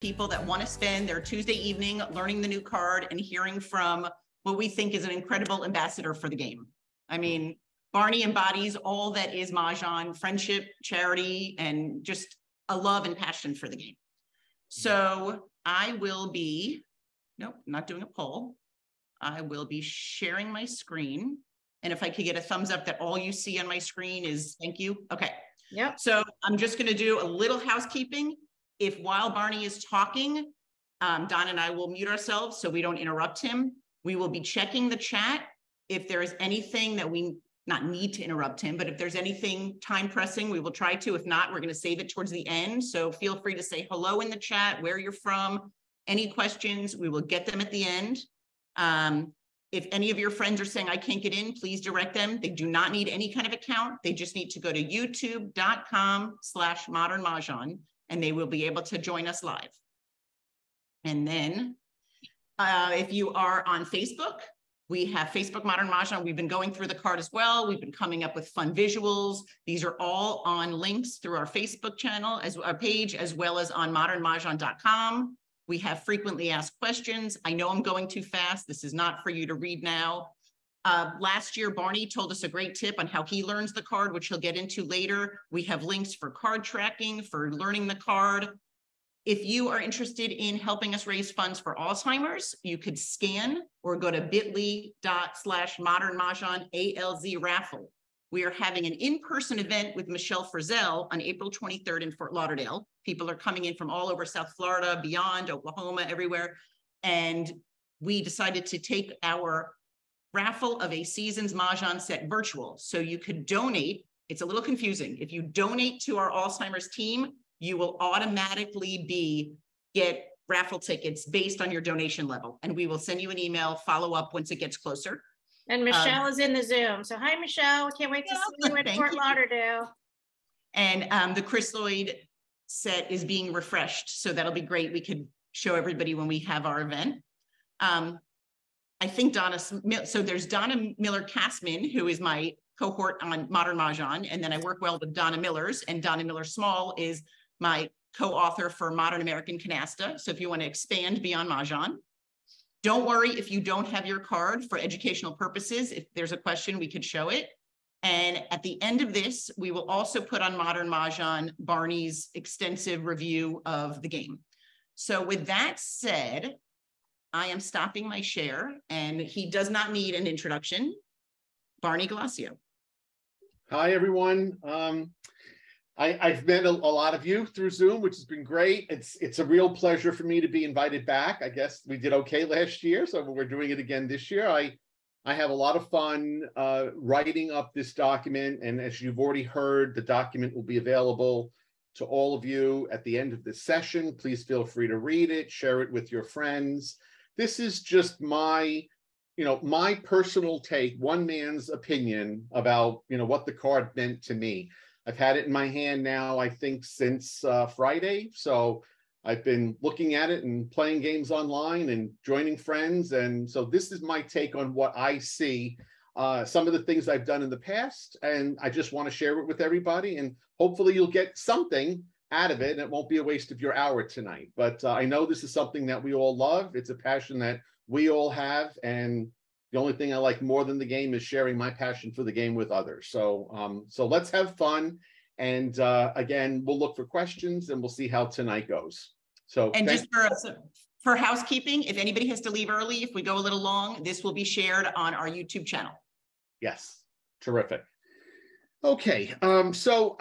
people that want to spend their Tuesday evening learning the new card and hearing from what we think is an incredible ambassador for the game. I mean, Barney embodies all that is Mahjong: friendship, charity, and just a love and passion for the game. So I will be, nope, not doing a poll. I will be sharing my screen. And if I could get a thumbs up that all you see on my screen is thank you. Okay. Yep. So I'm just going to do a little housekeeping. If while Barney is talking, Donna and I will mute ourselves so we don't interrupt him. We will be checking the chat. If there is anything that we not need to interrupt him, but if there's anything time pressing, we will try to. If not, we're going to save it towards the end. So feel free to say hello in the chat, where you're from, any questions, we will get them at the end. If any of your friends are saying, I can't get in, please direct them. They do not need any kind of account. They just need to go to youtube.com/modernmahjong and they will be able to join us live. And then if you are on Facebook, we have Facebook Modern Mahjong. We've been going through the card as well. We've been coming up with fun visuals. These are all on links through our Facebook channel, as our page, as well as on modernmahjong.com. We have frequently asked questions. I know I'm going too fast. This is not for you to read now. Last year, Barney told us a great tip on how he learns the card, which he'll get into later. We have links for card tracking, for learning the card. If you are interested in helping us raise funds for Alzheimer's, you could scan or go to bit.ly/modernmahjong ALZ raffle. We are having an in-person event with Michelle Frizzell on April 23rd in Fort Lauderdale. People are coming in from all over South Florida, beyond, Oklahoma, everywhere. And we decided to take our raffle of a Seasons Mahjong set virtual. So you could donate. It's a little confusing. If you donate to our Alzheimer's team, you will automatically get raffle tickets based on your donation level. And we will send you an email follow up once it gets closer. And Michelle is in the Zoom. So hi, Michelle. Can't wait to see you at Fort Lauderdale. And the Chris Lloyd set is being refreshed. So that'll be great. We could show everybody when we have our event. I think Donna, so there's Donna Miller Kassman, who is my cohort on Modern Mahjong. And then I work well with Donna Millers, and Donna Miller Small is my co-author for Modern American Canasta. So if you want to expand beyond Mahjong, don't worry if you don't have your card for educational purposes. If there's a question, we could show it. And at the end of this, we will also put on Modern Mahjong Barney's extensive review of the game. So with that said, I am stopping my share, and he does not need an introduction. Barney Gallassio. Hi, everyone. I've met a lot of you through Zoom, which has been great. It's a real pleasure for me to be invited back. I guess we did okay last year, so we're doing it again this year. I have a lot of fun writing up this document, and as you've already heard, the document will be available to all of you at the end of this session. Please feel free to read it, share it with your friends. This is just my personal take, one man's opinion about, what the card meant to me. I've had it in my hand now, I think, since Friday. So I've been looking at it and playing games online and joining friends. And so this is my take on what I see, some of the things I've done in the past. And I just want to share it with everybody. And hopefully you'll get something out of it, and it won't be a waste of your hour tonight. But I know this is something that we all love. It's a passion that we all have. And the only thing I like more than the game is sharing my passion for the game with others. So, so let's have fun. And again, we'll look for questions and we'll see how tonight goes. So, and just for housekeeping, if anybody has to leave early, if we go a little long, this will be shared on our YouTube channel. Yes, terrific. Okay, so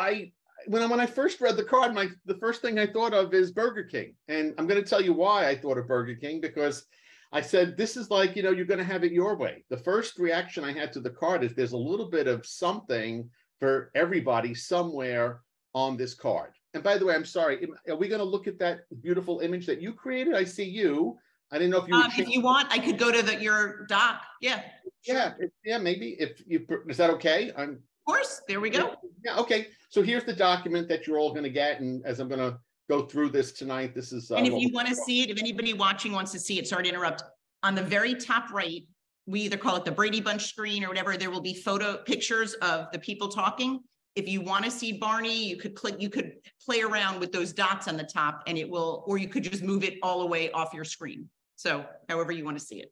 when I first read the card, the first thing I thought of is Burger King, and I'm going to tell you why I thought of Burger King, because I said, this is like, you're going to have it your way. The first reaction I had to the card is there's a little bit of something for everybody somewhere on this card. And by the way, I'm sorry, are we going to look at that beautiful image that you created? I see you. I didn't know if you if you want, I could go to your doc. Yeah. Yeah. Sure. Yeah. Maybe if you, is that okay? Of course. There we go. Yeah. Okay. So here's the document that you're all going to get. And as I'm going to go through this tonight, this is. And if you want to see it, if anybody watching wants to see it, sorry to interrupt, on the very top right, we either call it the Brady Bunch screen or whatever, there will be pictures of the people talking. if you want to see Barney, you could click, you could play around with those dots on the top and it will, or you could just move it all the way off your screen. So however you want to see it.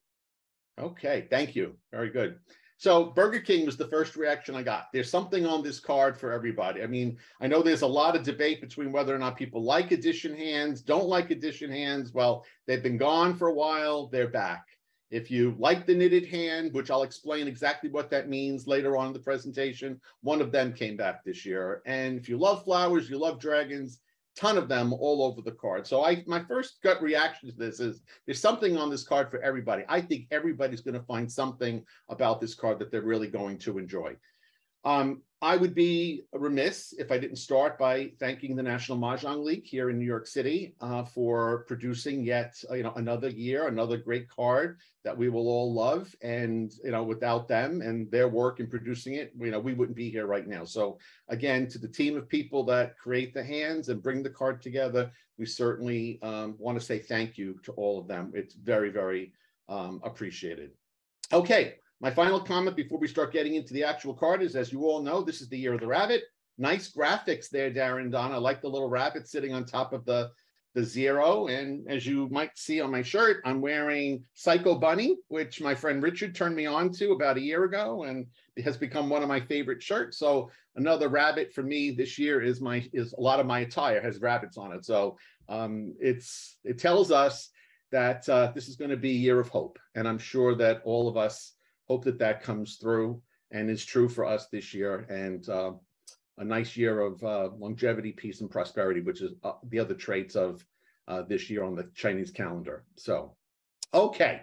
Okay, thank you. Very good. So Burger King was the first reaction I got. There's something on this card for everybody. I mean, I know there's a lot of debate between whether or not people like edition hands, don't like edition hands. Well, they've been gone for a while. They're back. If you like the knitted hand, which I'll explain exactly what that means later on in the presentation, one of them came back this year. And if you love flowers, you love dragons, ton of them all over the card. So my first gut reaction to this is there's something on this card for everybody. I think everybody's going to find something about this card that they're really going to enjoy. I would be remiss if I didn't start by thanking the National Mahjong League here in New York City for producing yet another year, another great card that we will all love. And without them and their work in producing it, we wouldn't be here right now. So again, to the team of people that create the hands and bring the card together, we certainly want to say thank you to all of them. It's very, very appreciated. Okay. My final comment before we start getting into the actual card is, as you all know, this is the year of the rabbit. Nice graphics there, Dara and Donna. I like the little rabbit sitting on top of the zero. And as you might see on my shirt, I'm wearing Psycho Bunny, which my friend Richard turned me on to about a year ago, and it has become one of my favorite shirts. So another rabbit for me this year is a lot of my attire has rabbits on it. So it tells us that this is going to be a year of hope. And I'm sure that all of us hope that comes through and is true for us this year, and a nice year of longevity, peace, and prosperity, which is the other traits of this year on the Chinese calendar. So, okay.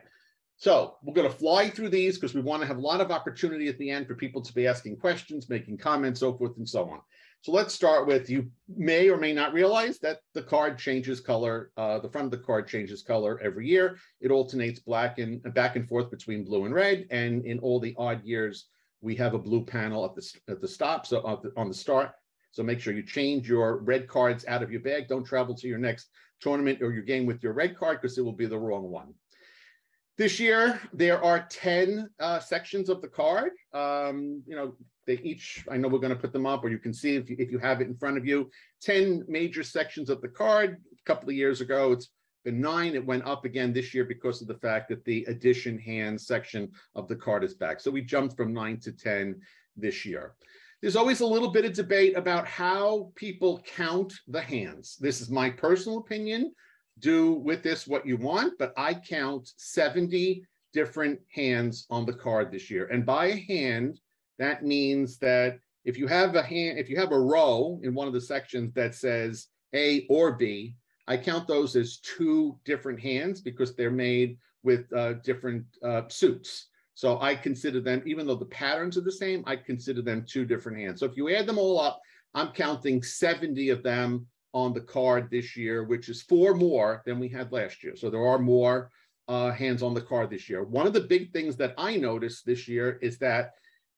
So we're going to fly through these because we want to have a lot of opportunity at the end for people to be asking questions, making comments, so forth and so on. So let's start with, you may or may not realize that the card changes color. The front of the card changes color every year. It alternates black and back and forth between blue and red. And in all the odd years, we have a blue panel at the stop, so on the start. So make sure you change your red cards out of your bag. Don't travel to your next tournament or your game with your red card because it will be the wrong one. This year, there are 10 sections of the card. They each, I know we're going to put them up, or you can see if you have it in front of you, 10 major sections of the card. A couple of years ago, it's been 9. It went up again this year because of the fact that the edition hand section of the card is back. So we jumped from 9 to 10 this year. There's always a little bit of debate about how people count the hands. This is my personal opinion. Do with this what you want, but I count 70 different hands on the card this year. And by a hand, that means that if you have a row in one of the sections that says A or B, I count those as 2 different hands because they're made with different suits. So I consider them, even though the patterns are the same, I consider them 2 different hands. So if you add them all up, I'm counting 70 of them on the card this year, which is 4 more than we had last year. So there are more hands on the card this year. One of the big things that I noticed this year is that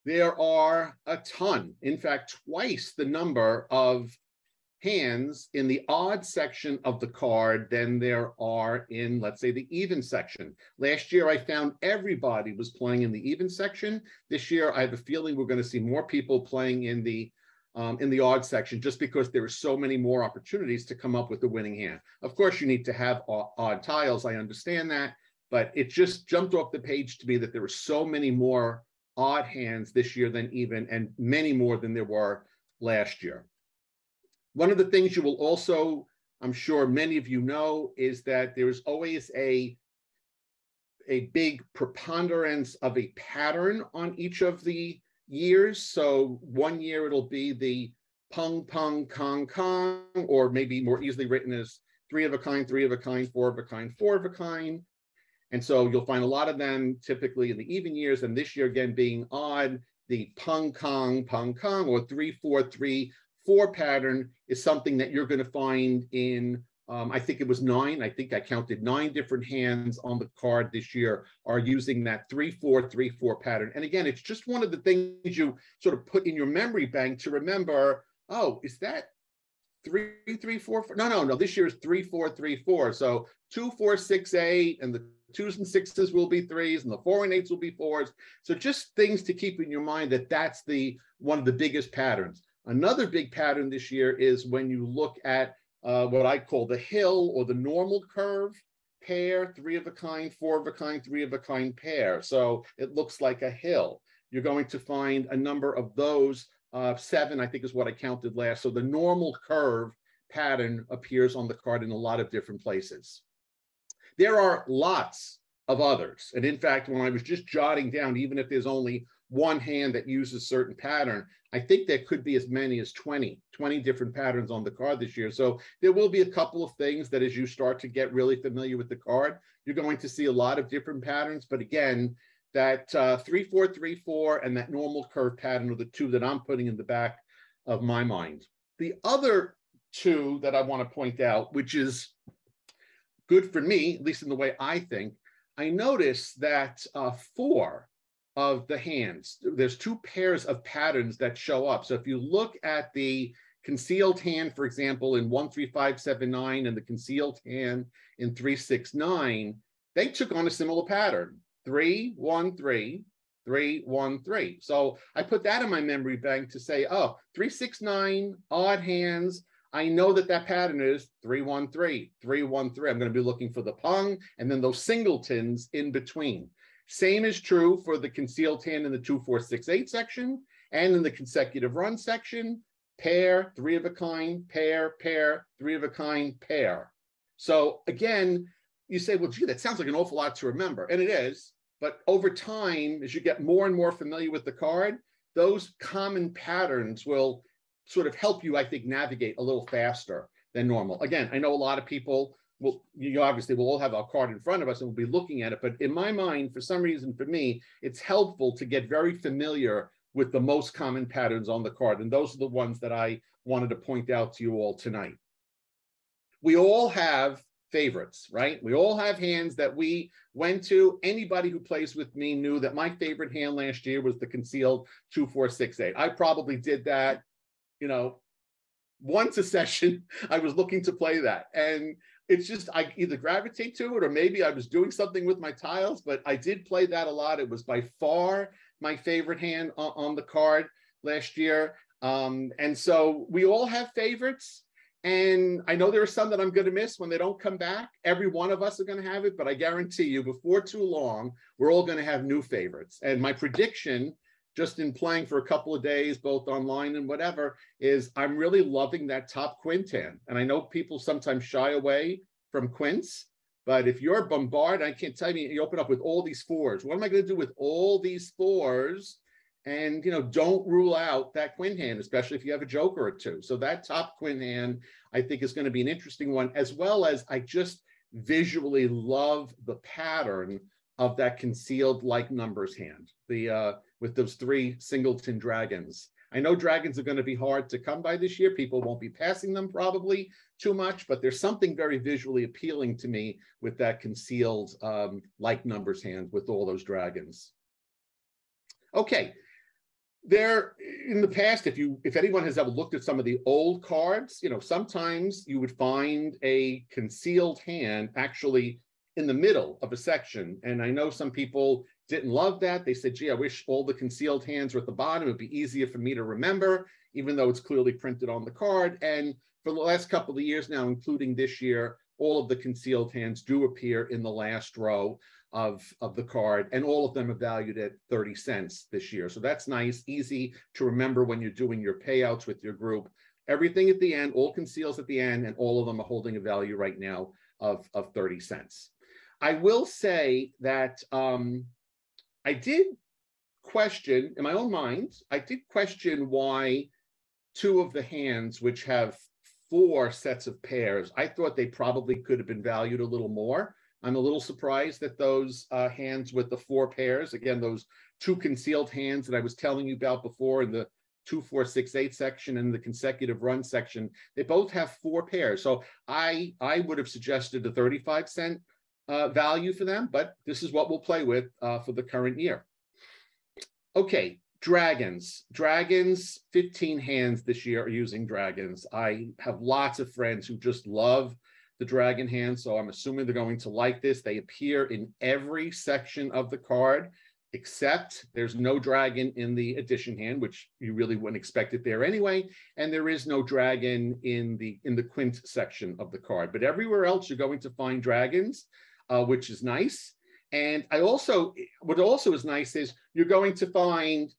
there are a ton, in fact, twice the number of hands in the odd section of the card than there are in, let's say, the even section. Last year, I found everybody was playing in the even section. This year, I have a feeling we're going to see more people playing in the odd section just because there are so many more opportunities to come up with the winning hand. Of course, you need to have odd tiles. I understand that, but it just jumped off the page to me that there were so many more odd hands this year than even, and many more than there were last year. One of the things you will also, I'm sure many of you know, is that there is always a big preponderance of a pattern on each of the years. So one year it'll be the pung, pung, kong, kong, or maybe more easily written as 3 of a kind, 3 of a kind, 4 of a kind, 4 of a kind. And so you'll find a lot of them typically in the even years, and this year again being odd, the pung kong, or 3, 4, 3, 4 pattern is something that you're going to find in, I think it was 9. I think I counted 9 different hands on the card this year are using that 3, 4, 3, 4 pattern. And again, it's just one of the things you sort of put in your memory bank to remember, oh, is that 3, 3, 4, 4? No. This year is 3, 4, 3, 4. So 2, 4, 6, 8, and the 2s and 6s will be 3s, and the 4 and 8s will be 4s. So just things to keep in your mind that that's one of the biggest patterns. Another big pattern this year is when you look at what I call the hill or the normal curve pair, 3 of a kind, 4 of a kind, 3 of a kind pair. So it looks like a hill. You're going to find a number of those, 7, I think is what I counted last. So the normal curve pattern appears on the card in a lot of different places. There are lots of others. And in fact, when I was just jotting down, even if there's only one hand that uses a certain pattern, I think there could be as many as 20 different patterns on the card this year. So there will be a couple of things that as you start to get really familiar with the card, you're going to see a lot of different patterns. But again, that 3-4-3-4 and that normal curve pattern are the 2 that I'm putting in the back of my mind. The other 2 that I want to point out, which is good for me, at least in the way I think, I noticed that 4 of the hands, there's 2 pairs of patterns that show up. So if you look at the concealed hand, for example, in 1-3-5-7-9 and the concealed hand in 3-6-9, they took on a similar pattern, 3-1-3, 3-1-3. So I put that in my memory bank to say, oh, 3-6-9, odd hands. I know that that pattern is 3-1-3, 3-1-3. I'm going to be looking for the pung and then those singletons in between. Same is true for the concealed hand in the 2-4-6-8 section and in the consecutive run section. Pair, 3 of a kind, pair, pair, 3 of a kind, pair. So again, you say, well, gee, that sounds like an awful lot to remember. And it is. But over time, as you get more and more familiar with the card, those common patterns will sort of help you, I think, navigate a little faster than normal. Again, I know a lot of people will, obviously we'll all have our card in front of us and we'll be looking at it. But in my mind, for some reason, for me, it's helpful to get very familiar with the most common patterns on the card. And those are the ones that I wanted to point out to you all tonight. We all have favorites, right? We all have hands that we went to. Anybody who plays with me knew that my favorite hand last year was the concealed 2-4-6-8. I probably did that, once a session. I was looking to play that. And it's just, I either gravitate to it or maybe I was doing something with my tiles, but I did play that a lot. It was by far my favorite hand on the card last year. And so we all have favorites. And I know there are some that I'm going to miss when they don't come back. Every one of us are going to have it, but I guarantee you before too long, we're all going to have new favorites. And my prediction, just in playing for a couple of days, both online and whatever, is I'm really loving that top quint hand. And I know people sometimes shy away from quints, but if you're bombarded, I can't tell you, you open up with all these 4s. What am I going to do with all these 4s? And, don't rule out that quint hand, especially if you have a joker or 2. So that top quint hand, I think, is going to be an interesting one, as well as I just visually love the pattern of that concealed like numbers hand, with those 3 singleton dragons. I know dragons are going to be hard to come by this year. People won't be passing them probably too much, but there's something very visually appealing to me with that concealed like numbers hand with all those dragons. Okay. There, in the past, if anyone has ever looked at some of the old cards, sometimes you would find a concealed hand actually in the middle of a section. And I know some people didn't love that. They said, gee, I wish all the concealed hands were at the bottom. It'd be easier for me to remember, even though it's clearly printed on the card. And for the last couple of years now, including this year, all of the concealed hands do appear in the last row of the card, and all of them are valued at 30 cents this year. So that's nice, easy to remember when you're doing your payouts with your group. Everything at the end, all conceals at the end, and all of them are holding a value right now of 30 cents. I will say that I did question, in my own mind, I did question why 2 of the hands, which have 4 sets of pairs, I thought they probably could have been valued a little more. I'm a little surprised that those hands with the 4 pairs, again, those 2 concealed hands that I was telling you about before in the 2-4-6-8 section and the consecutive run section, they both have 4 pairs. So I would have suggested a 35-cent value for them, but this is what we'll play with for the current year. Okay, dragons. Dragons, 15 hands this year are using dragons. I have lots of friends who just love the dragon hand, so I'm assuming they're going to like this. They appear in every section of the card except there's no dragon in the addition hand, which you really wouldn't expect it there anyway, and there is no dragon in the quint section of the card. But everywhere else you're going to find dragons, which is nice. And what also is nice is you're going to find,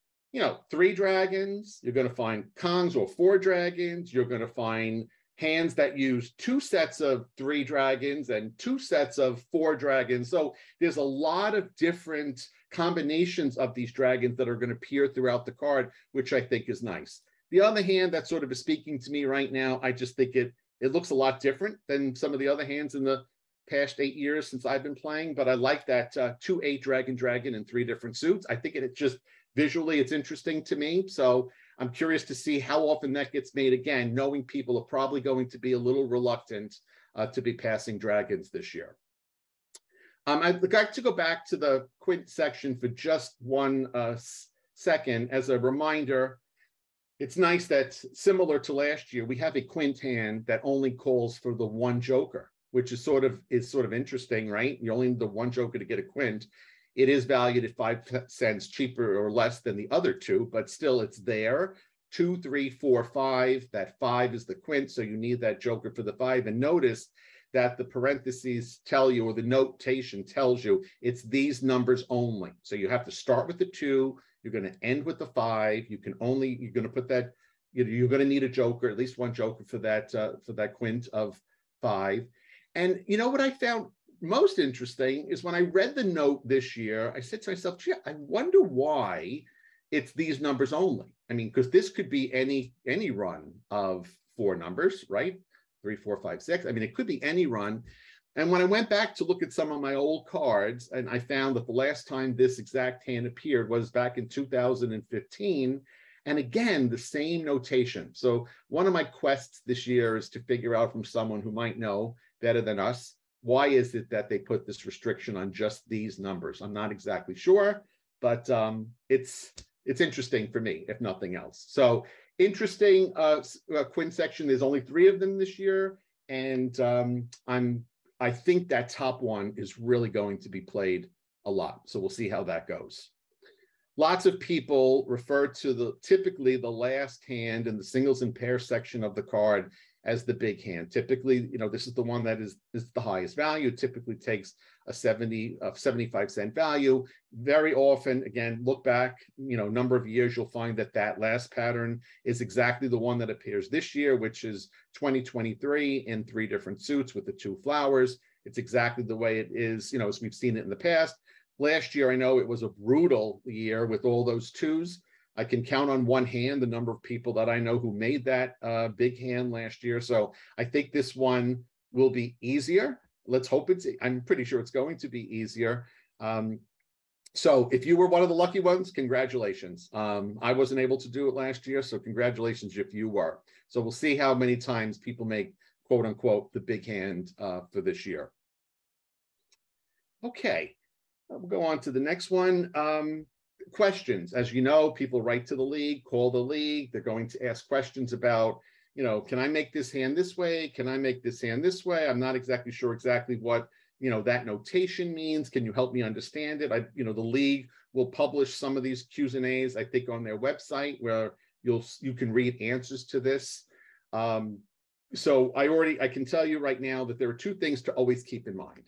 3 dragons, you're going to find Kongs or 4 dragons, you're going to find hands that use 2 sets of 3 dragons and 2 sets of 4 dragons. So there's a lot of different combinations of these dragons that are going to appear throughout the card, which I think is nice. The other hand that sort of is speaking to me right now, I just think it looks a lot different than some of the other hands in the past 8 years since I've been playing, but I like that 2/8 dragon in 3 different suits. I think it just visually it's interesting to me. So I'm curious to see how often that gets made again, knowing people are probably going to be a little reluctant to be passing dragons this year. I'd like to go back to the quint section for just one second. As a reminder, it's nice that similar to last year, we have a quint hand that only calls for the 1 joker, which is sort of interesting, right? You only need the 1 joker to get a quint. It is valued at 5 cents cheaper or less than the other 2, but still it's there. 2, 3, 4, 5. That 5 is the quint, so you need that joker for the 5. And notice that the parentheses tell you, or the notation tells you, it's these numbers only. So you have to start with the 2. You're going to end with the 5. You're going to put that. You're going to need a joker, at least 1 joker for that quint of 5. And what I found most interesting is when I read the note this year, I said to myself, gee, I wonder why it's these numbers only. I mean, because this could be any run of 4 numbers, right? 3, 4, 5, 6. I mean, it could be any run. And when I went back to look at some of my old cards, and I found that the last time this exact hand appeared was back in 2015. And again, the same notation. So one of my quests this year is to figure out from someone who might know better than us, why is it that they put this restriction on just these numbers? I'm not exactly sure, but it's interesting for me, if nothing else. So interesting quint section. There's only 3 of them this year, and I think that top one is really going to be played a lot. So we'll see how that goes. Lots of people refer to typically the last hand in the singles and pairs section of the card as the big hand. Typically, this is the one that is the highest value. It typically takes a 75-cent value. Very often, again, look back, number of years, you'll find that last pattern is exactly the one that appears this year, which is 2023 in 3 different suits with the 2 flowers. It's exactly the way it is, as we've seen it in the past. Last year, I know it was a brutal year with all those 2s. I can count on one hand the number of people that I know who made that big hand last year. So I think this one will be easier. Let's hope I'm pretty sure it's going to be easier. So if you were one of the lucky ones, congratulations. I wasn't able to do it last year, so congratulations if you were. So we'll see how many times people make, quote unquote, the big hand for this year. Okay, we'll go on to the next one. Questions. As you know, people write to the league, call the league. They're going to ask questions about, can I make this hand this way? Can I make this hand this way? I'm not exactly sure what, that notation means. Can you help me understand it? The league will publish some of these Q's and A's, I think, on their website where you can read answers to this. So I can tell you right now that there are 2 things to always keep in mind.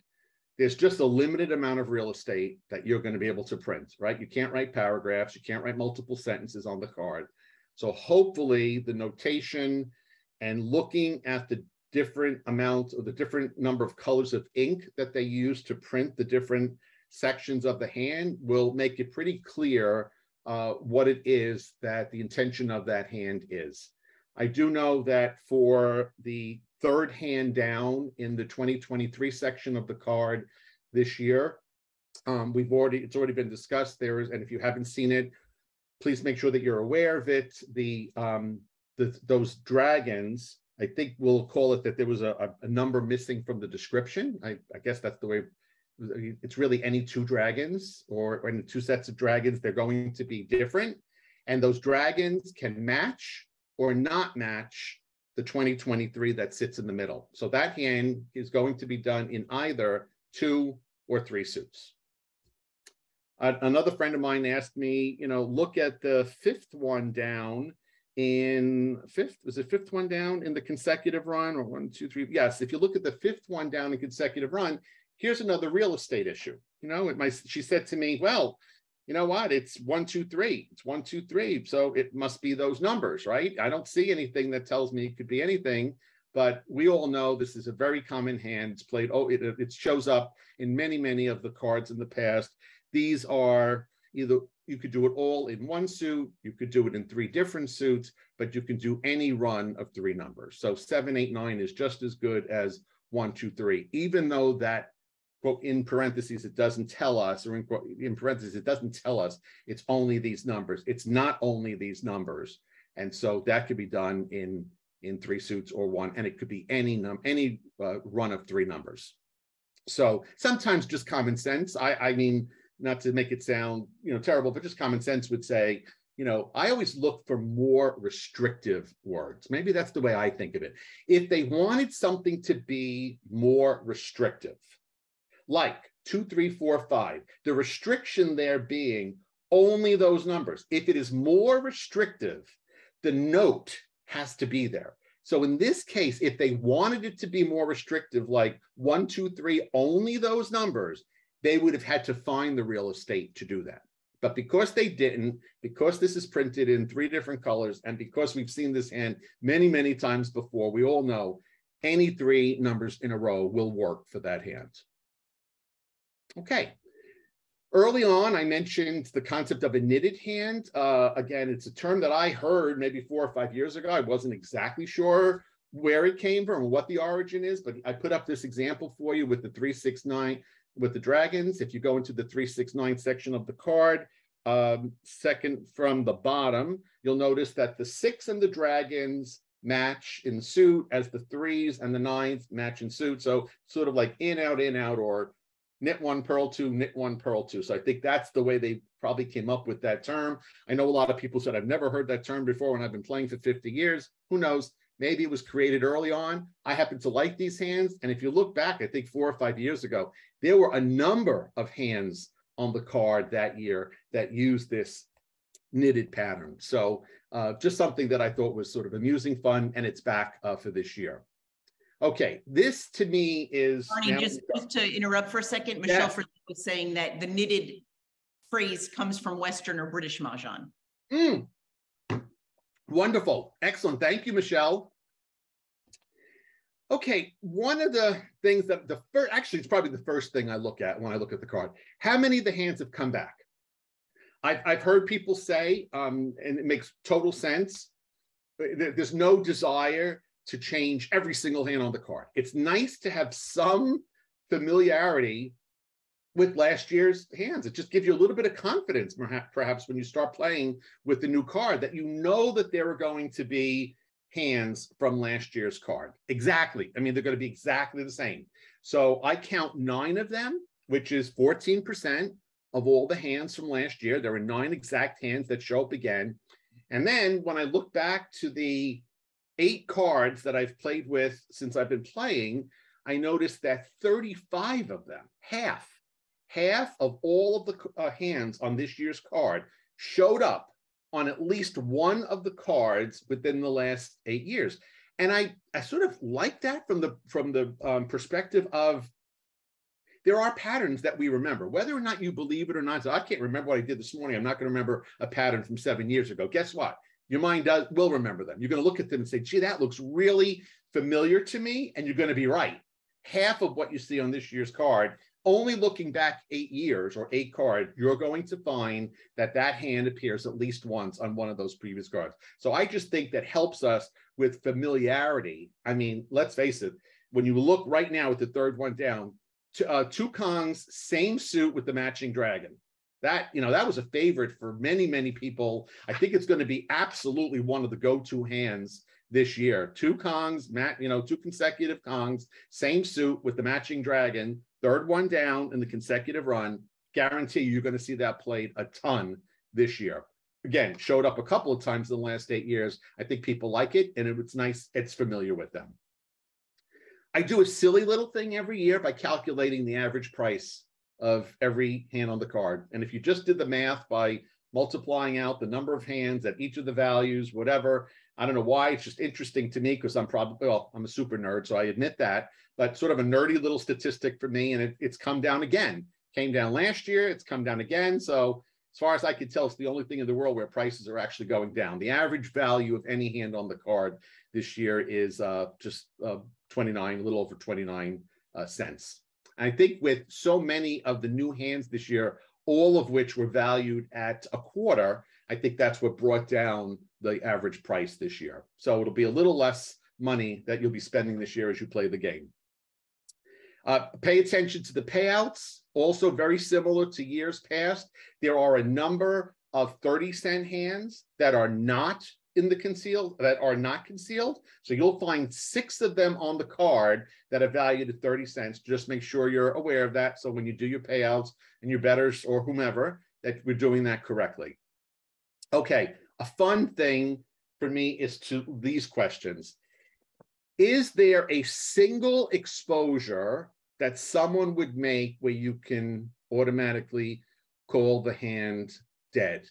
There's just a limited amount of real estate that you're going to be able to print, right? You can't write paragraphs. You can't write multiple sentences on the card. So hopefully the notation and looking at the different amount or the different number of colors of ink that they use to print the different sections of the hand will make it pretty clear what it is that the intention of that hand is. I do know that for the 3rd hand down in the 2023 section of the card this year, it's already been discussed. And if you haven't seen it, please make sure that you're aware of it. Those dragons, I think we'll call it that there was a number missing from the description. I guess that's the way. It's really any 2 dragons or any 2 sets of dragons. They're going to be different, and those dragons can match or not match the 2023 that sits in the middle. So that hand is going to be done in either 2 or 3 suits. Another friend of mine asked me, look at the fifth one down was it fifth one down in the consecutive run, or 1, 2, 3? Yes, if you look at the fifth one down in consecutive run, here's another real estate issue. She said to me, well, you know what? It's 1, 2, 3. It's 1, 2, 3. So it must be those numbers, right? I don't see anything that tells me it could be anything, but we all know this is a very common hand. It's played, it shows up in many, many of the cards in the past. These are either, you could do it all in one suit, you could do it in 3 different suits, but you can do any run of 3 numbers. So 7, 8, 9 is just as good as 1, 2, 3, even though that, quote, in parentheses, it doesn't tell us, or in parentheses, it doesn't tell us it's only these numbers. It's not only these numbers. And so that could be done in 3 suits or 1, and it could be any run of 3 numbers. So sometimes just common sense, I mean, not to make it sound, terrible, but just common sense would say, I always look for more restrictive words. Maybe that's the way I think of it. If they wanted something to be more restrictive, like 2, 3, 4, 5, the restriction there being only those numbers. If it is more restrictive, the note has to be there. So in this case, if they wanted it to be more restrictive, like 1, 2, 3, only those numbers, they would have had to find the real estate to do that. But because they didn't, because this is printed in 3 different colors, and because we've seen this hand many, many times before, we all know any 3 numbers in a row will work for that hand. Okay. Early on, I mentioned the concept of a knitted hand. Again, it's a term that I heard maybe 4 or 5 years ago. I wasn't exactly sure where it came from or what the origin is, but I put up this example for you with the 3, 6, 9, with the dragons. If you go into the 3, 6, 9 section of the card, second from the bottom, you'll notice that the 6 and the dragons match in suit, as the 3s and the 9s match in suit. So sort of like in, out, or knit 1, purl 2, knit 1, purl 2. So I think that's the way they probably came up with that term. I know a lot of people said, I've never heard that term before when I've been playing for 50 years. Who knows? Maybe it was created early on. I happen to like these hands. And if you look back, I think 4 or 5 years ago, there were a number of hands on the card that year that used this knitted pattern. So just something that I thought was sort of amusing, fun, and it's back for this year. Okay, this to me is— Barney, just to interrupt for a second, Michelle was saying that the knitted phrase comes from Western or British Mahjong. Wonderful. Excellent. Thank you, Michelle. Okay, one of the things that actually, it's probably the first thing I look at when I look at the card. How many of the hands have come back? I've heard people say, and it makes total sense, there's no desire to change every single hand on the card. It's nice to have some familiarity with last year's hands. It just gives you a little bit of confidence, perhaps when you start playing with the new card, that you know that there are going to be hands from last year's card. Exactly. I mean, they're going to be exactly the same. So I count 9 of them, which is 14% of all the hands from last year. There are 9 exact hands that show up again. And then when I look back to the 8 cards that I've played with since I've been playing, I noticed that 35 of them, half of all of the hands on this year's card showed up on at least one of the cards within the last 8 years. And I sort of like that from the perspective of, there are patterns that we remember, whether or not you believe it or not. So I can't remember what I did this morning. I'm not going to remember a pattern from 7 years ago. Guess what? Your mind will remember them. You're going to look at them and say, gee, that looks really familiar to me. And you're going to be right. Half of what you see on this year's card, only looking back 8 years or 8 cards, you're going to find that that hand appears at least once on one of those previous cards. So I just think that helps us with familiarity. I mean, let's face it, when you look right now at the third one down, 2 Kongs, same suit with the matching dragon. That was a favorite for many, many people. I think it's going to be absolutely one of the go-to hands this year. 2 Kongs, 2 consecutive Kongs, same suit with the matching dragon, third one down in the consecutive run. Guarantee you're going to see that played a ton this year. Again, showed up a couple of times in the last 8 years. I think people like it, and it's nice. It's familiar with them. I do a silly little thing every year by calculating the average price of every hand on the card. And if you just did the math by multiplying out the number of hands at each of the values, whatever, I don't know why, it's just interesting to me because I'm probably, well, I'm a super nerd, so I admit that, but sort of a nerdy little statistic for me, and it's come down again. Came down last year, it's come down again. So as far as I can tell, it's the only thing in the world where prices are actually going down. The average value of any hand on the card this year is just 29, a little over 29 cents. And I think with so many of the new hands this year, all of which were valued at a quarter, I think that's what brought down the average price this year. So it'll be a little less money that you'll be spending this year as you play the game. Pay attention to the payouts, also very similar to years past. There are a number of 30-cent hands that are not in the concealed, that are not concealed. So you'll find 6 of them on the card that are valued at 30 cents. Just make sure you're aware of that. So when you do your payouts and your bettors or whomever, that we're doing that correctly. Okay, a fun thing for me is to these questions. Is there a single exposure that someone would make where you can automatically call the hand dead?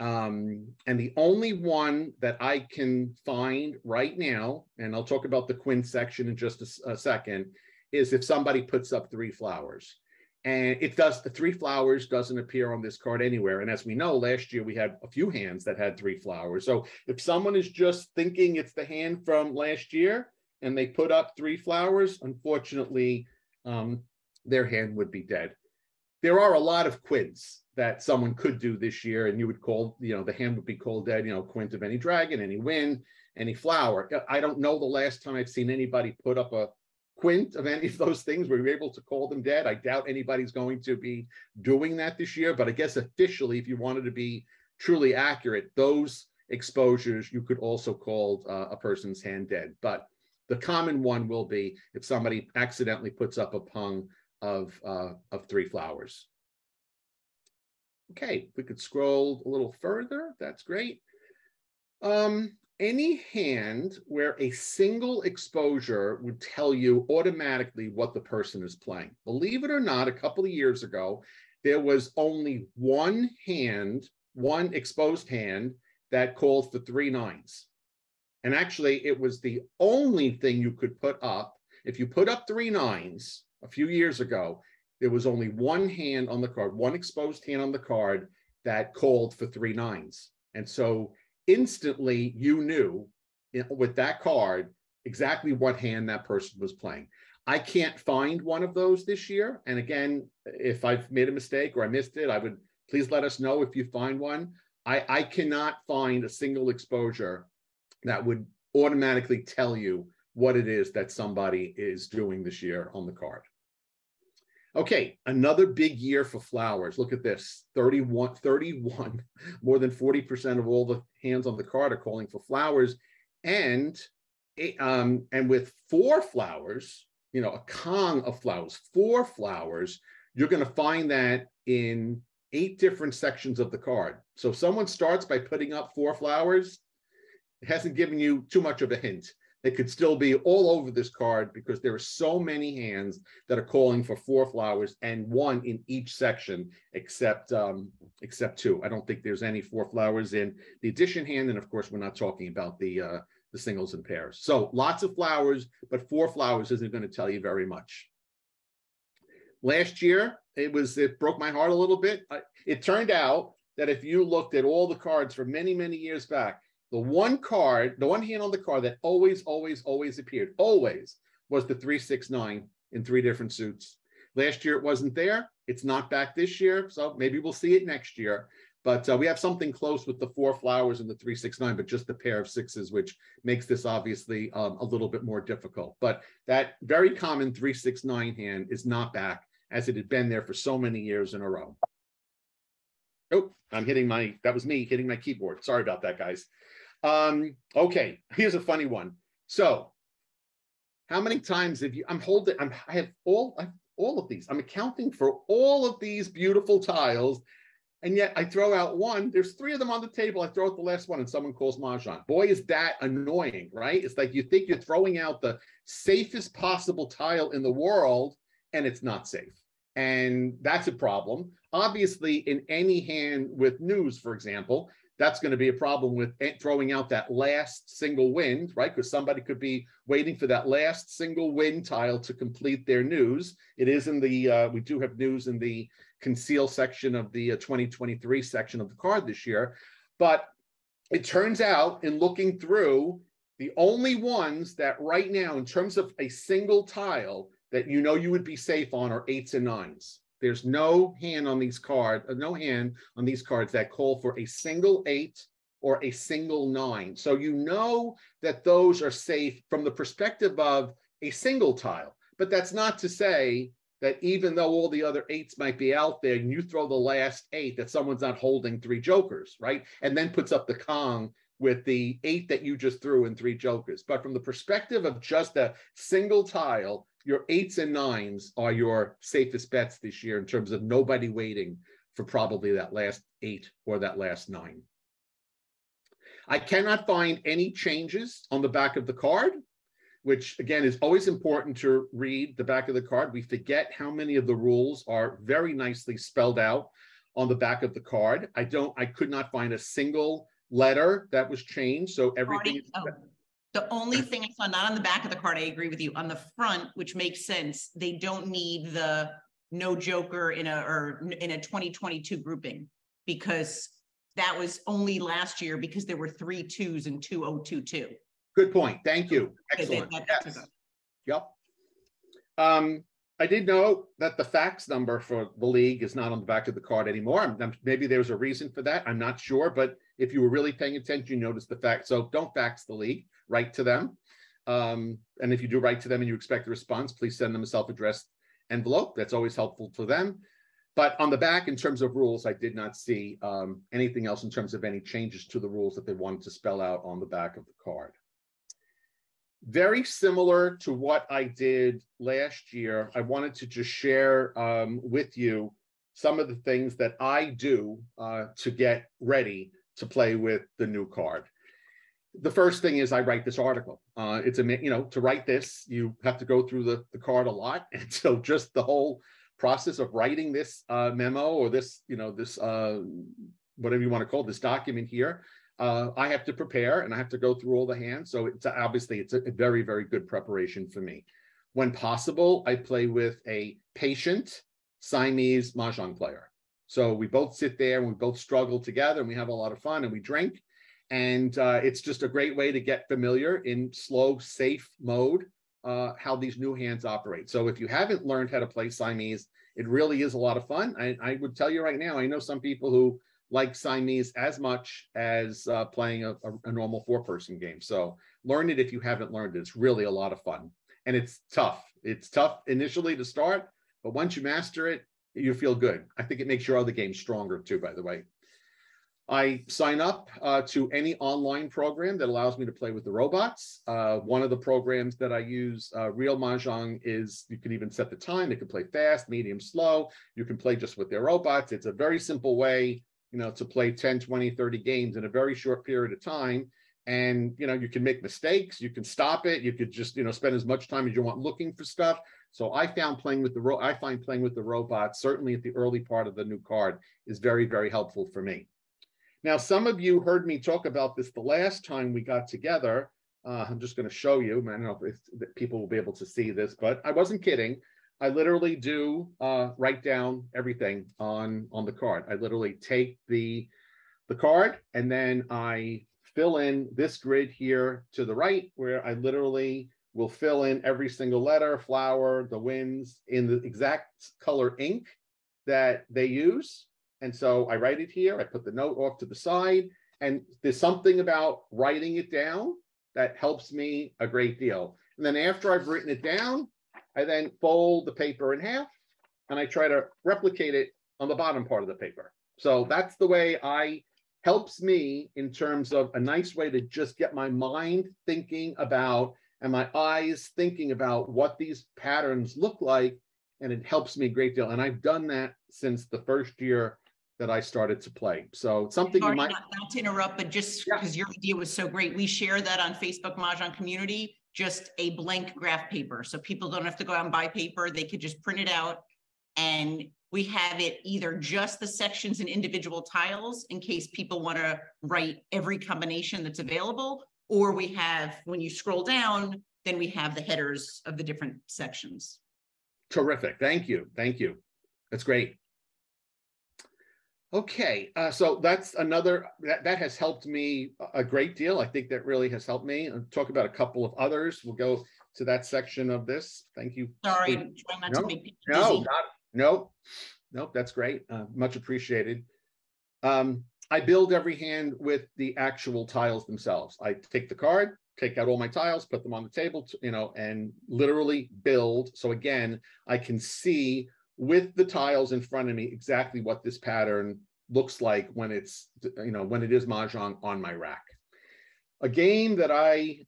And the only one that I can find right now, and I'll talk about the quint section in just a second, is if somebody puts up 3 flowers. And it does, the 3 flowers doesn't appear on this card anywhere. And as we know, last year we had a few hands that had 3 flowers. So if someone is just thinking it's the hand from last year and they put up 3 flowers, unfortunately, their hand would be dead. There are a lot of quints that someone could do this year, and you would call, you know, the hand would be called dead, you know, quint of any dragon, any wind, any flower. I don't know the last time I've seen anybody put up a quint of any of those things where you're able to call them dead. I doubt anybody's going to be doing that this year, but I guess officially, if you wanted to be truly accurate, those exposures, you could also call a person's hand dead. But the common one will be if somebody accidentally puts up a pung of 3 flowers. Okay, we could scroll a little further. That's great. Any hand where a single exposure would tell you automatically what the person is playing. Believe it or not, a couple of years ago, there was only one hand, one exposed hand that called for 3 nines. And actually, it was the only thing you could put up. If you put up 3 nines a few years ago, there was only one hand on the card, one exposed hand on the card that called for 3 nines. And so instantly you knew with that card exactly what hand that person was playing. I can't find one of those this year. And again, if I've made a mistake or I missed it, I would please let us know if you find one. I cannot find a single exposure that would automatically tell you what it is that somebody is doing this year on the card. Okay, another big year for flowers. Look at this, 31, more than 40% of all the hands on the card are calling for flowers. And with 4 flowers, you know, a Kong of flowers, 4 flowers, you're gonna find that in 8 different sections of the card. So if someone starts by putting up 4 flowers, it hasn't given you too much of a hint. It could still be all over this card because there are so many hands that are calling for 4 flowers and 1 in each section, except 2. I don't think there's any 4 flowers in the addition hand, and of course, we're not talking about the singles and pairs. So lots of flowers, but 4 flowers isn't going to tell you very much. Last year, it broke my heart a little bit. It turned out that if you looked at all the cards for many, many years back, the one hand on the card that always appeared, always, was the 369 in 3 different suits. Last year, it wasn't there. It's not back this year, so maybe we'll see it next year. But we have something close with the 4 flowers and the 369, but just the pair of 6s, which makes this obviously a little bit more difficult. But that very common 369 hand is not back, as it had been there for so many years in a row. Oh, that was me hitting my keyboard. Sorry about that, guys. Okay, here's a funny one. So how many times have you, I have all of these. I'm accounting for all of these beautiful tiles, and yet I throw out one. There's 3 of them on the table. I throw out the last one and someone calls Mahjong. Boy, is that annoying, right? It's like you think you're throwing out the safest possible tile in the world, and it's not safe. And that's a problem. Obviously, in any hand with news, for example, that's going to be a problem with throwing out that last single wind, right? Because somebody could be waiting for that last single wind tile to complete their news. It is in the, we do have news in the conceal section of the 2023 section of the card this year. But it turns out in looking through, the only ones that right now, in terms of a single tile that you know you would be safe on, are 8s and 9s. There's no hand on these cards, that call for a single 8 or a single 9. So you know that those are safe from the perspective of a single tile. But that's not to say that even though all the other 8s might be out there and you throw the last 8, that someone's not holding 3 jokers, right? And then puts up the Kong with the 8 that you just threw and 3 jokers. But from the perspective of just a single tile, your 8s and 9s are your safest bets this year in terms of nobody waiting for probably that last 8 or that last 9. I cannot find any changes on the back of the card, which again is always important to read the back of the card. We forget how many of the rules are very nicely spelled out on the back of the card. I could not find a single letter that was changed. So everything. The only thing I saw not on the back of the card, I agree with you, on the front, which makes sense. They don't need the no joker in a 2022 grouping, because that was only last year because there were 3 2s and 2 022. Good point. Thank you. Excellent. Yes. Yep. I did know that the fax number for the league is not on the back of the card anymore. Maybe there's a reason for that. I'm not sure, but if you were really paying attention, you noticed the fax. So don't fax the league, write to them. And if you do write to them and you expect a response, please send them a self-addressed envelope. That's always helpful for them. But on the back, in terms of rules, I did not see anything else in terms of any changes to the rules that they wanted to spell out on the back of the card. Very similar to what I did last year, I wanted to just share with you some of the things that I do to get ready to play with the new card. The first thing is I write this article. To write this, you have to go through the card a lot. And so just the whole process of writing this memo or this, whatever you want to call this document here, I have to prepare and I have to go through all the hands. So it's a very, very good preparation for me. When possible, I play with a patient Siamese Mahjong player. So we both sit there and we both struggle together and we have a lot of fun and we drink. And it's just a great way to get familiar in slow, safe mode, how these new hands operate. So if you haven't learned how to play Siamese, it really is a lot of fun. I would tell you right now, I know some people who like Siamese as much as playing a normal 4-person game. So learn it if you haven't learned it. It's really a lot of fun. And it's tough. It's tough initially to start, but once you master it, you feel good. I think it makes your other games stronger too, by the way. I sign up to any online program that allows me to play with the robots. One of the programs that I use, Real Mahjong, is you can even set the time. It can play fast, medium, slow. You can play just with their robots. It's a very simple way, to play 10, 20, 30 games in a very short period of time. And, you can make mistakes. You can stop it. You could just, spend as much time as you want looking for stuff. So I find playing with the robots, certainly at the early part of the new card, is very, very helpful for me. Now, some of you heard me talk about this the last time we got together. I'm just going to show you. I don't know if people will be able to see this, but I wasn't kidding. I literally do write down everything on the card. I literally take the card and then I fill in this grid here to the right, where I literally will fill in every single letter, flower, the winds in the exact color ink that they use. And so I write it here, I put the note off to the side, and there's something about writing it down that helps me a great deal. And then after I've written it down, I then fold the paper in half and I try to replicate it on the bottom part of the paper. So that's the way helps me in terms of a nice way to just get my mind thinking about and my eyes thinking about what these patterns look like. And it helps me a great deal. And I've done that since the first year that I started to play. So something Sorry, you might not to interrupt, but just because your idea was so great, we share that on Facebook Mahjong community, just a blank graph paper. So people don't have to go out and buy paper. They could just print it out And we have it either just the sections and individual tiles in case people want to write every combination that's available, or we have, when you scroll down, then we have the headers of the different sections. Terrific. Thank you. Thank you. That's great. Okay, so that's another, that has helped me a great deal. I think that really has helped me. I'll talk about a couple of others. We'll go to that section of this. Thank you. Sorry, I'm trying not to make people dizzy. No, that's great. Much appreciated. I build every hand with the actual tiles themselves. I take the card, take out all my tiles, put them on the table, and literally build. So again, I can see with the tiles in front of me exactly what this pattern looks like when it's, when it is Mahjong on my rack. A game that I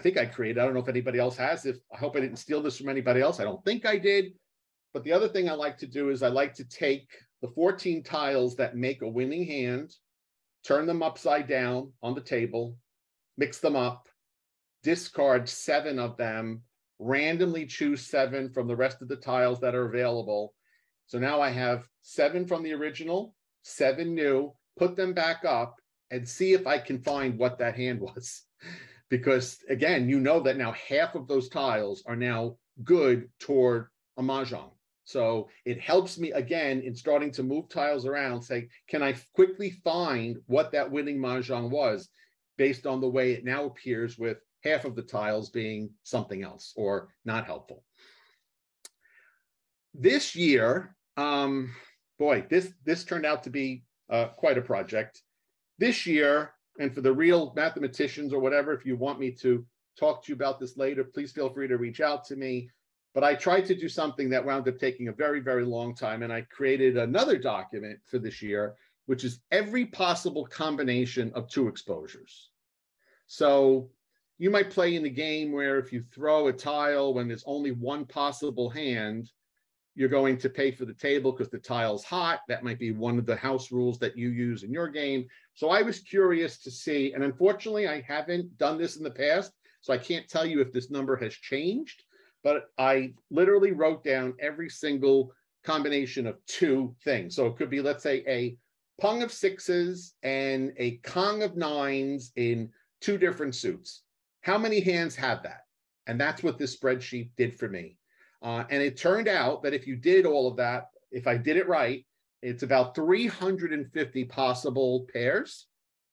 think I created. I don't know if anybody else has. I hope I didn't steal this from anybody else. I don't think I did. But the other thing I like to do is I like to take the 14 tiles that make a winning hand, turn them upside down on the table, mix them up, discard 7 of them, randomly choose 7 from the rest of the tiles that are available. So now I have 7 from the original, 7 new, put them back up and see if I can find what that hand was. Because again, that now half of those tiles are now good toward a Mahjong. So it helps me again in starting to move tiles around, say, can I quickly find what that winning Mahjong was based on the way it now appears with half of the tiles being something else or not helpful. This year, this turned out to be quite a project. This year, and for the real mathematicians or whatever, if you want me to talk to you about this later, please feel free to reach out to me. But I tried to do something that wound up taking a very, very long time, and I created another document for this year, which is every possible combination of 2 exposures. So you might play in the game where if you throw a tile when there's only one possible hand, you're going to pay for the table because the tile's hot. That might be one of the house rules that you use in your game. So I was curious to see, and unfortunately, I haven't done this in the past, so I can't tell you if this number has changed, but I literally wrote down every single combination of 2 things. So it could be, let's say, a pung of 6s and a kong of 9s in 2 different suits. How many hands have that? And that's what this spreadsheet did for me. And it turned out that if you did all of that, if I did it right, it's about 350 possible pairs,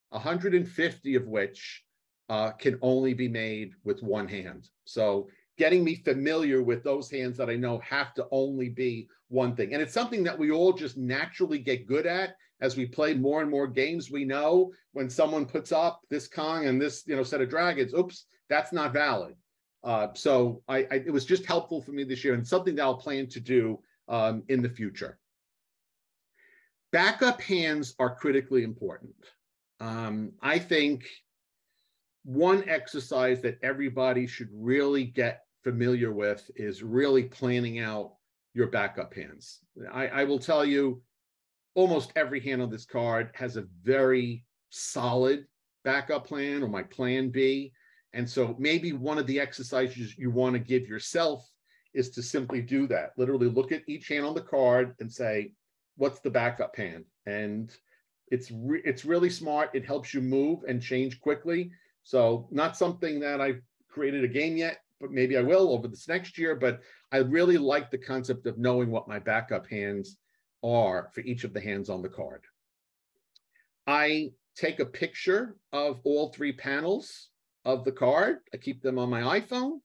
150 of which can only be made with 1 hand. So getting me familiar with those hands that I know have to only be one thing. And it's something that we all just naturally get good at as we play more and more games. We know when someone puts up this Kong and this set of dragons, oops, that's not valid. So it was just helpful for me this year and something that I'll plan to do in the future. Backup hands are critically important. I think one exercise that everybody should really get familiar with is really planning out your backup hands. I will tell you, almost every hand on this card has a very solid backup plan or my plan B. And so maybe one of the exercises you want to give yourself is to simply do that. Literally look at each hand on the card and say, what's the backup hand? And it's really smart. It helps you move and change quickly. So not something that I've created a game yet, but maybe I will over this next year. But I really like the concept of knowing what my backup hands are for each of the hands on the card. I take a picture of all 3 panels of the card. I keep them on my iPhone.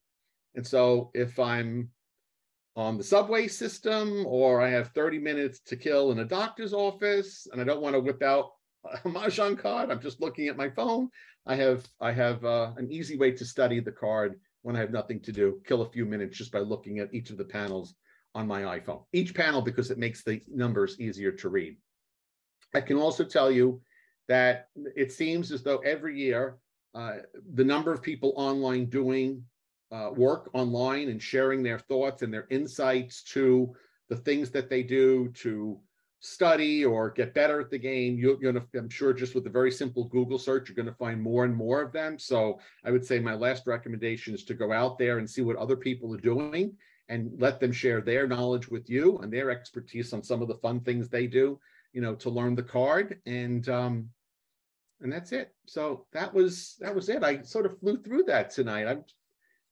And so if I'm on the subway system or I have 30 minutes to kill in a doctor's office and I don't want to whip out a Mahjong card, I'm just looking at my phone. I have an easy way to study the card when I have nothing to do, kill a few minutes just by looking at each of the panels on my iPhone. Each panel because it makes the numbers easier to read. I can also tell you that it seems as though every year the number of people online doing work online and sharing their thoughts and their insights to the things that they do to study or get better at the game, I'm sure just with a very simple Google search, you're going to find more and more of them. So I would say my last recommendation is to go out there and see what other people are doing and let them share their knowledge with you and their expertise on some of the fun things they do, you know, to learn the card. And that's it. So that was it. I sort of flew through that tonight. I'm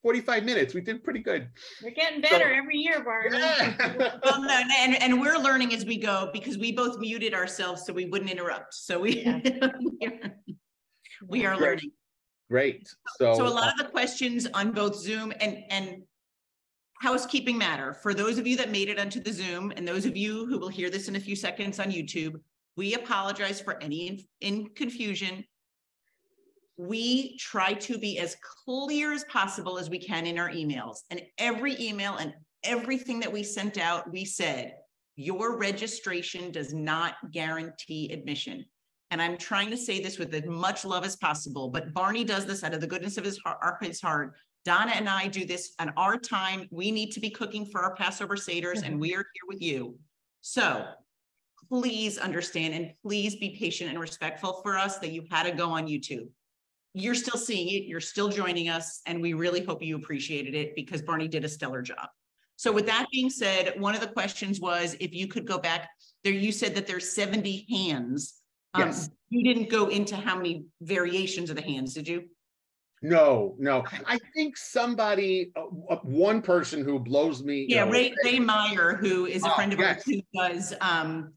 45 minutes. We did pretty good. You're getting better every year, Barney. Yeah. Well, no, and we're learning as we go because we both muted ourselves so we wouldn't interrupt. So we we are learning. Great. So a lot of the questions on both Zoom and housekeeping matter. For those of you that made it onto the Zoom and those of you who will hear this in a few seconds on YouTube, we apologize for any confusion. We try to be as clear as possible as we can in our emails. And every email and everything that we sent out, we said, your registration does not guarantee admission. And I'm trying to say this with as much love as possible, but Barney does this out of the goodness of his heart. Donna and I do this on our time. We need to be cooking for our Passover Seders, and we are here with you. So please understand and please be patient and respectful for us that you had to go on YouTube. You're still seeing it, you're still joining us, and we really hope you appreciated it because Barney did a stellar job. So with that being said, one of the questions was, if you could go back there, you said that there's 70 hands. Yes. You didn't go into how many variations of the hands, did you? No. I think somebody, one person who blows me. Yeah, Ray Meyer, who is a friend of ours who does the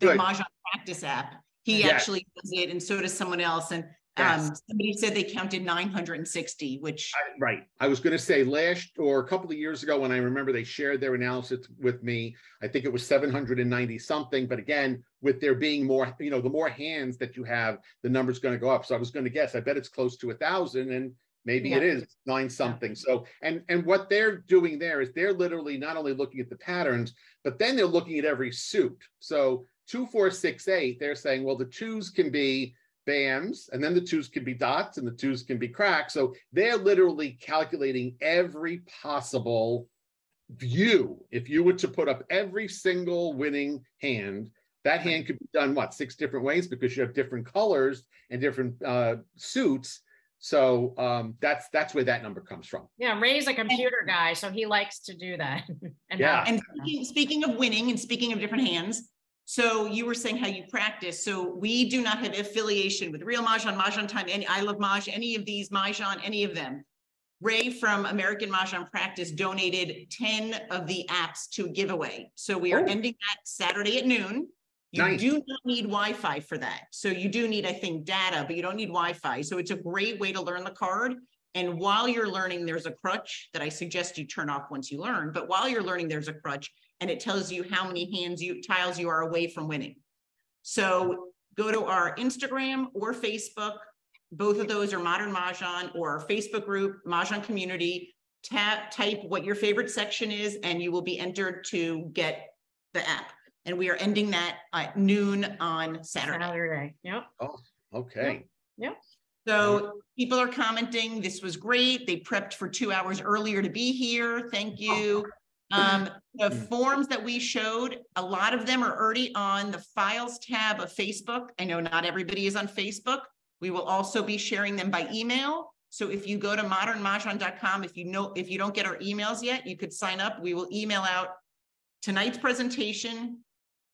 Mahjong practice app. He actually does it, and so does someone else. And somebody said they counted 960, which right. I was going to say last or a couple of years ago when I remember they shared their analysis with me, I think it was 790 something. But again, with there being more, you know, the more hands that you have, the number's going to go up. So I was going to guess, I bet it's close to 1,000, and maybe it is 9 something. So, and what they're doing there is they're literally not only looking at the patterns, but then they're looking at every suit. So 2, 4, 6, 8, they're saying, well, the 2s can be bams, and then the 2s can be dots, and the 2s can be cracks. So they're literally calculating every possible view. If you were to put up every single winning hand, that hand could be done, what, 6 different ways, because you have different colors and different suits. So that's where that number comes from. Yeah, Ray's a computer guy, so he likes to do that. And speaking of winning and speaking of different hands, so you were saying how you practice. So we do not have affiliation with Real Mahjong, Mahjong Time, any I Love Maj, any of these Mahjong, any of them. Ray from American Mahjong Practice donated 10 of the apps to a giveaway. So we are ending that Saturday at noon. You do not need Wi-Fi for that. So you do need, I think, data, but you don't need Wi-Fi. So it's a great way to learn the card. And while you're learning, there's a crutch that I suggest you turn off once you learn. But while you're learning, there's a crutch, and it tells you how many tiles you are away from winning. So go to our Instagram or Facebook. Both of those are Modern Mahjong, or our Facebook group, Mahjong Community. Type what your favorite section is, and you will be entered to get the app. And we are ending that at noon on Saturday. Yep. Oh, okay. Yep. So people are commenting, this was great. They prepped for 2 hours earlier to be here. Thank you. The forms that we showed, a lot of them are already on the files tab of Facebook. I know not everybody is on Facebook. We will also be sharing them by email. So if you go to modernmahjong.com, if you don't get our emails yet, you could sign up. We will email out tonight's presentation.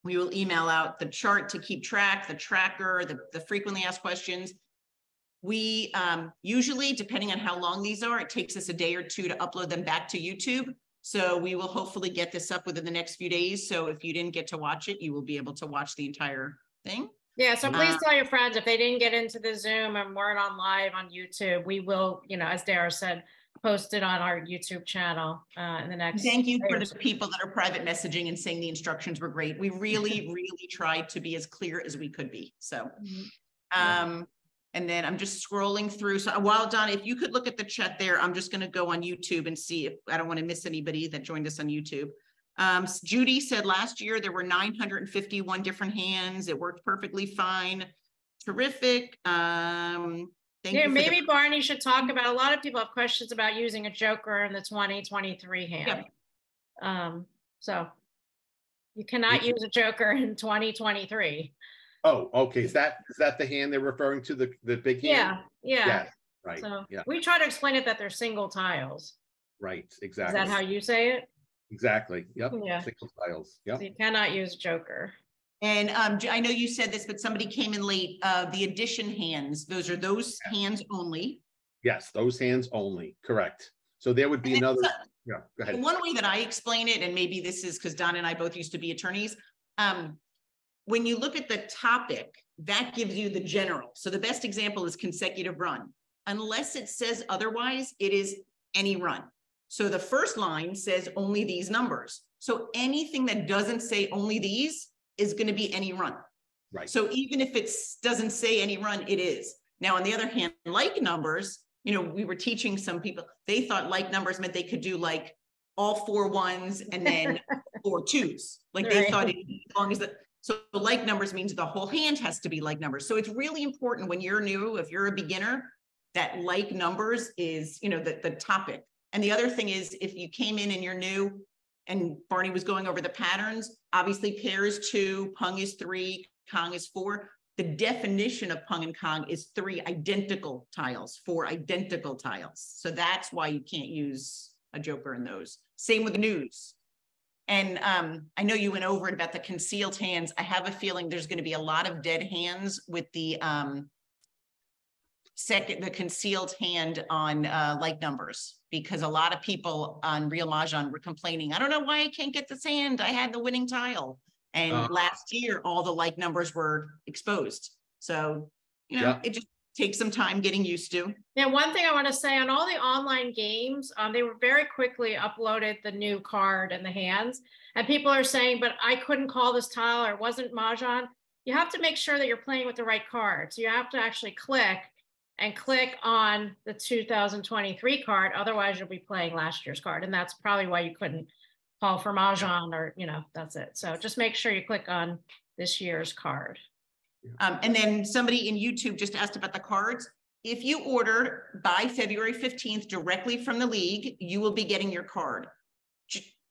We will email out the chart to keep track, the tracker, the frequently asked questions. We usually, depending on how long these are, it takes us a day or 2 to upload them back to YouTube. So we will hopefully get this up within the next few days. So if you didn't get to watch it, you will be able to watch the entire thing. Yeah, so please tell your friends if they didn't get into the Zoom and weren't on live on YouTube, we will, you know, as Dara said, post it on our YouTube channel in the next. Thank you for the people that are private messaging and saying the instructions were great. We really, really tried to be as clear as we could be. So, and then I'm just scrolling through. So while Donna, if you could look at the chat there, I'm just going to go on YouTube and see if I don't want to miss anybody that joined us on YouTube. Judy said last year there were 951 different hands. It worked perfectly fine. Terrific. Maybe Barney should talk about, a lot of people have questions about using a joker in the 2023 hand. Yep. So you cannot use a joker in 2023. Oh, okay. Is that the hand they're referring to, the big hand? Yeah. Right. So we try to explain it that they're single tiles. Right. Exactly. Is that how you say it? Exactly. Yep. Yeah. Single tiles. Yep. So you cannot use joker. And I know you said this, but somebody came in late. The addition hands, those are those hands only. Yes, those hands only. Correct. So there would be another. Yeah, go ahead. One way that I explain it, and maybe this is because Donna and I both used to be attorneys. When you look at the topic, that gives you the general. So the best example is consecutive run. Unless it says otherwise, it is any run. So the first line says only these numbers. So anything that doesn't say only these is going to be any run. Right. So even if it doesn't say any run, it is. Now, on the other hand, like numbers, you know, we were teaching some people, they thought like numbers meant they could do like all 4 1s and then 4 2s. Like they thought it, as long as the, so like numbers means the whole hand has to be like numbers. So it's really important when you're new, if you're a beginner, that like numbers is, you know, the topic. And the other thing is, if you came in and you're new and Barney was going over the patterns, obviously pair is 2, pung is 3, kong is 4. The definition of pung and kong is 3 identical tiles, 4 identical tiles. So that's why you can't use a joker in those. Same with news. And I know you went over it about the concealed hands. I have a feeling there's going to be a lot of dead hands with the concealed hand on like numbers, because a lot of people on Real Mahjong were complaining, I don't know why I can't get this hand. I had the winning tile. And last year, all the like numbers were exposed. So, you know, it just takes some time getting used to. Yeah, one thing I want to say, on all the online games, they were very quickly uploaded the new card and the hands. And people are saying, but I couldn't call this tile, or it wasn't Mahjong. You have to make sure that you're playing with the right card. So you have to actually click on the 2023 card. Otherwise, you'll be playing last year's card. And that's probably why you couldn't call for Mahjong, or, you know, that's it. So just make sure you click on this year's card. And then somebody in YouTube just asked about the cards. If you order by February 15th directly from the league, you will be getting your card.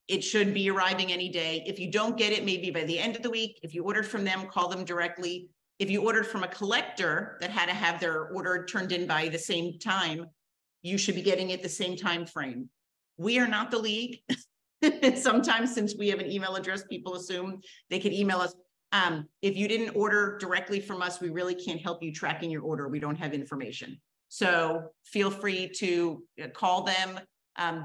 It should be arriving any day. If you don't get it, maybe by the end of the week. If you ordered from them, call them directly. If you ordered from a collector that had to have their order turned in by the same time, you should be getting it the same time frame. We are not the league. Sometimes, since we have an email address, people assume they could email us. If you didn't order directly from us, we really can't help you tracking your order. We don't have information. So feel free to call them.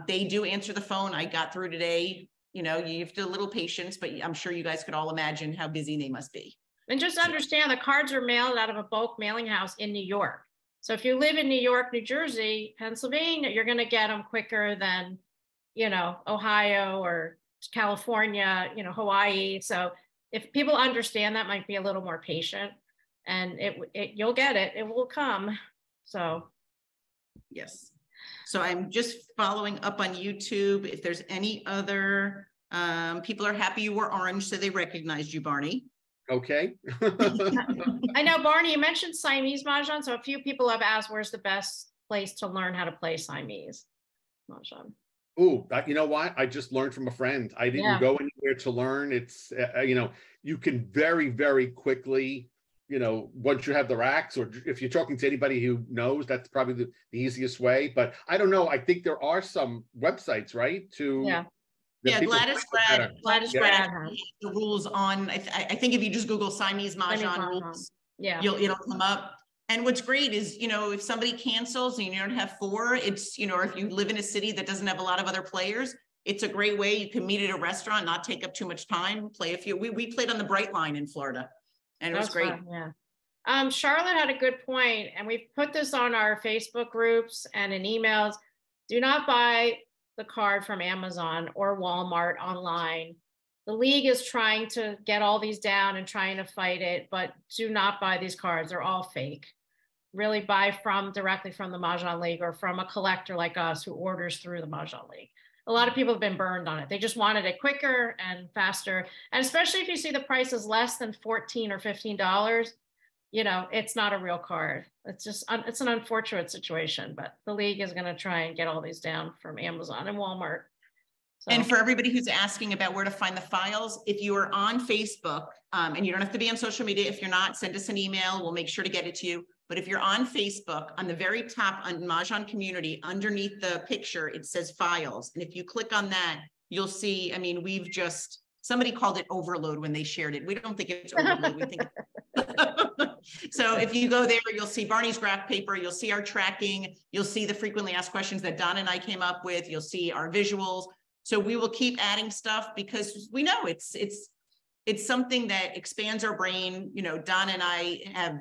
They do answer the phone. I got through today. You know, you have to a little patience, but I'm sure you guys could all imagine how busy they must be. And just understand, the cards are mailed out of a bulk mailing house in New York. So if you live in New York, New Jersey, Pennsylvania, you're going to get them quicker than, you know, Ohio or California, you know, Hawaii. So if people understand that, might be a little more patient, and you'll get it. It will come. So, yes. So I'm just following up on YouTube. If there's any other, people are happy you were orange, so they recognized you, Barney. Okay. I know, Barney, you mentioned Siamese Mahjong. So a few people have asked, where's the best place to learn how to play Siamese Mahjong? Oh, you know what? I just learned from a friend. I didn't go anywhere to learn. It's, you know, you can very, very quickly, you know, once you have the racks, or if you're talking to anybody who knows, that's probably the easiest way. But I don't know. I think there are some websites, right? Gladys Grad the rules on. I think if you just Google Siamese Mahjong rules, it'll come up. And what's great is, you know, if somebody cancels and you don't have 4, it's, you know, or if you live in a city that doesn't have a lot of other players, it's a great way. You can meet at a restaurant, not take up too much time, play a few. We played on the Bright Line in Florida, and it was great. Fun, yeah. Charlotte had a good point, and we've put this on our Facebook groups and in emails. Do not buy the card from Amazon or Walmart online. The league is trying to get all these down and trying to fight it, but do not buy these cards. They're all fake. Really buy directly from the Mahjong League, or from a collector like us who orders through the Mahjong League. A lot of people have been burned on it. They just wanted it quicker and faster. And especially if you see the price is less than $14 or $15, you know, it's not a real card. It's just, it's an unfortunate situation, but the league is going to try and get all these down from Amazon and Walmart. So. And for everybody who's asking about where to find the files, if you are on Facebook, and you don't have to be on social media, if you're not, send us an email. We'll make sure to get it to you. But if you're on Facebook, on the very top on Mahjong Community, underneath the picture, it says files. And if you click on that, you'll see, I mean, somebody called it overload when they shared it. We don't think it's overload. We think so if you go there, you'll see Barney's graph paper, you'll see our tracking, you'll see the frequently asked questions that Donna and I came up with, you'll see our visuals. So we will keep adding stuff because we know it's something that expands our brain. You know, Donna and I have,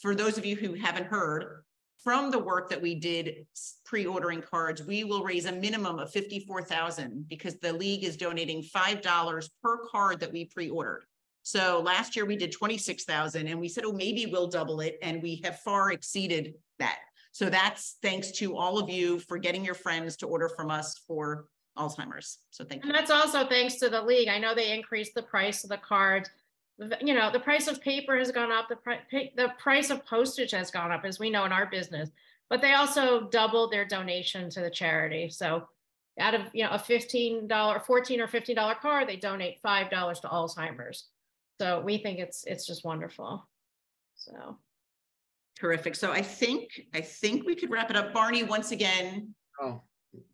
for those of you who haven't heard, from the work that we did pre-ordering cards, we will raise a minimum of $54,000 because the league is donating $5 per card that we pre-ordered. So last year we did 26,000 and we said, oh, maybe we'll double it. And we have far exceeded that. So that's thanks to all of you for getting your friends to order from us for Alzheimer's. So thank you. And that's also thanks to the league. I know they increased the price of the cards. You know, the price of paper has gone up. The price of postage has gone up, as we know in our business, but they also doubled their donation to the charity. So out of, you know, a $14 or $15 card, they donate $5 to Alzheimer's. So we think it's just wonderful. So terrific. So I think we could wrap it up. Barney, once again,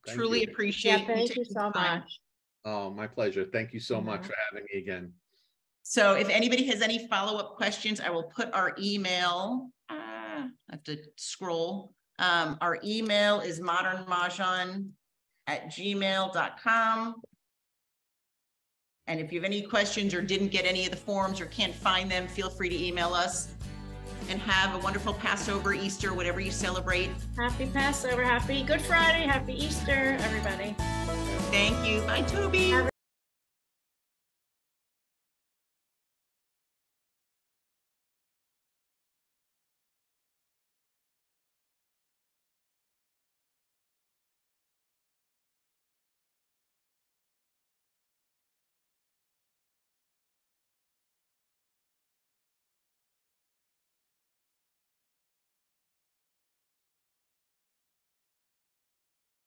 truly appreciate you. Thank you so much. Oh, my pleasure. Thank you so much for having me again. So if anybody has any follow-up questions, I will put our email. I have to scroll. Our email is modernmahjong@gmail.com. And if you have any questions or didn't get any of the forms or can't find them, feel free to email us. And have a wonderful Passover, Easter, whatever you celebrate. Happy Passover, happy Good Friday, happy Easter, everybody. Thank you. Bye, Toby.